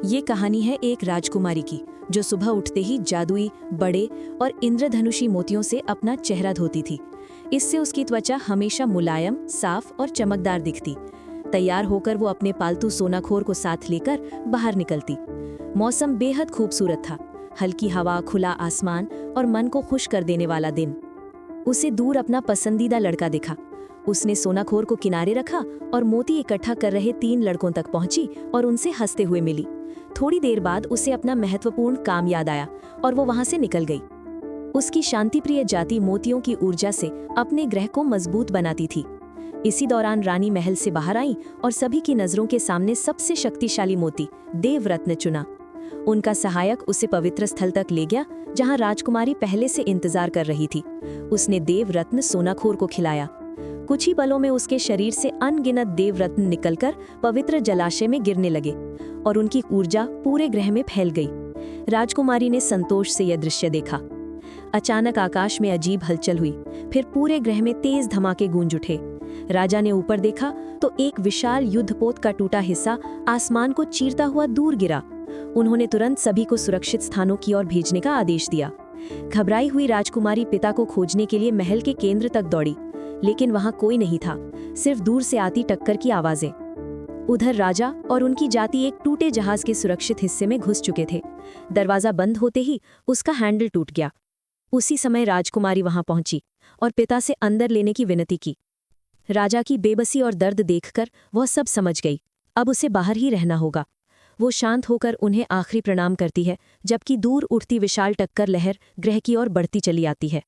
ये कहानी है एक राजकुमारी की जो सुबह उठते ही जादुई बड़े और इंद्रधनुषी मोतियों से अपना चेहरा धोती थी। इससे उसकी त्वचा हमेशा मुलायम, साफ और चमकदार दिखती। तैयार होकर वो अपने पालतू सोनाखोर को साथ लेकर बाहर निकलती। मौसम बेहद खूबसूरत था, हल्की हवा, खुला आसमान और मन को खुश कर देने वाला दिन। उसे दूर अपना पसंदीदा लड़का दिखा। उसने सोनाखोर को किनारे रखा और मोती इकट्ठा कर रहे 3 लड़कों तक पहुंची और उनसे हंसते हुए मिली। थोड़ी देर बाद उसे अपना महत्वपूर्ण काम याद आया और वो वहां से निकल गई। उसकी शांतिप्रिय जाति मोतियों की ऊर्जा से अपने ग्रह को मजबूत बनाती थी। इसी दौरान रानी महल से बाहर आई और सभी की नजरों के सामने सबसे शक्तिशाली मोती देवरत्न चुना। उनका सहायक उसे पवित्र स्थल तक ले गया जहां राजकुमारी पहले से इंतजार कर रही थी। उसने देवरत्न सोनाखोर को खिलाया। कुछ ही पलों में उसके शरीर से अनगिनत देवरत्न निकलकर पवित्र जलाशय में गिरने लगे और उनकी ऊर्जा पूरे ग्रह में फैल गई। राजकुमारी ने संतोष से यह दृश्य देखा। अचानक आकाश में अजीब हलचल हुई, फिर पूरे ग्रह में तेज धमाके गूंज उठे। राजा ने ऊपर देखा तो एक विशाल युद्धपोत का टूटा हिस्सा आसमान को चीरता हुआ दूर गिरा। उन्होंने तुरंत सभी को सुरक्षित स्थानों की ओर भेजने का आदेश दिया। घबराई हुई राजकुमारी पिता को खोजने के लिए महल के केंद्र तक दौड़ी, लेकिन वहां कोई नहीं था, सिर्फ दूर से आती टक्कर की आवाजें। उधर राजा और उनकी जाति एक टूटे जहाज के सुरक्षित हिस्से में घुस चुके थे। दरवाजा बंद होते ही उसका हैंडल टूट गया। उसी समय राजकुमारी वहां पहुंची और पिता से अंदर लेने की विनती की। राजा की बेबसी और दर्द देखकर वह सब समझ गई। अब उसे बाहर ही रहना होगा। वो शांत होकर उन्हें आखिरी प्रणाम करती है, जबकि दूर उठती विशाल टक्कर लहर ग्रह की ओर बढ़ती चली आती है।